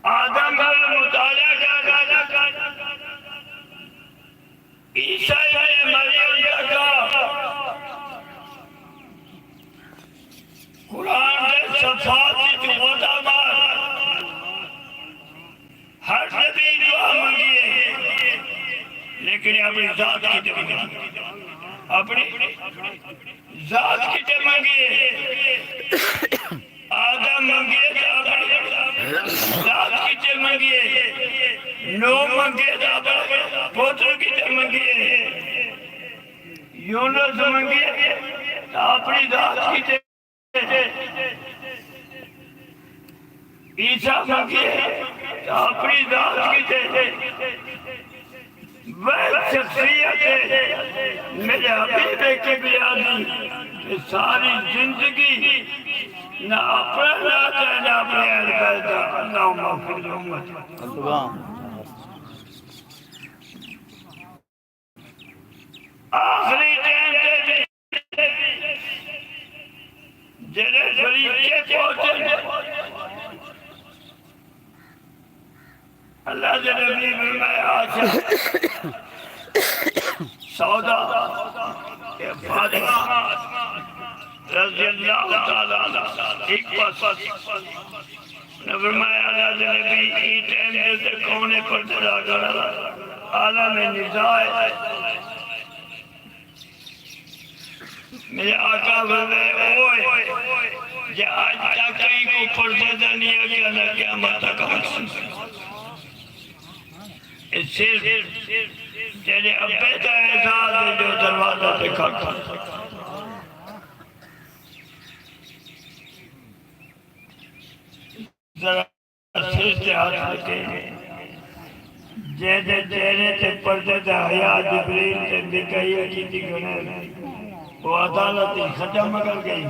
آدم المطالعہ کا عیسیٰ مریم کا قرآن کے صفات کی مدامات ہر نبی دعا مانگیے لیکن اپنی ذات کی دعا مانگیے اپنی ذات کی دعا مانگیے آدم مانگیے تو اپنی ذات کی دعا مانگیے نو مانگیے تو اپنے پوتر کی دعا مانگیے یونس مانگیے تو اپنی ذات کی دعا عیسیٰ مانگیے تو اپنی ذات کی دعا وہ شخصیت ہے میرے حبیب کبریانی کہ ساری زندگی نہ اپنا ناتا ہے نہ اپنے اہل بیتا اللہم اغفر لامت آخری ٹائم دے بھی جنہیں فریقے پہنچے اللہ کے نبی فرمائے آشا سودا کہ فاطمہ رضی اللہ تعالیٰ ایک پاس فرمایا اللہ کے نبی ای ٹائم جیسے کونے پر ترا کرا عالم نزائے میرے آقا فرمائے اوئے یہ آج تک کہیں کو پرزدہ نہیں ہے کہ اللہ قیامت تک حسن اس صرف تیرے ابے کا احساس ہے جو دروازہ دکھا کر ذرا سر سے ہاتھ لکھے جیسے چہرے سے پردے سے حیاء جبریل سے دکھائی کی تھی گنے وہ عدالت ختم کر گئی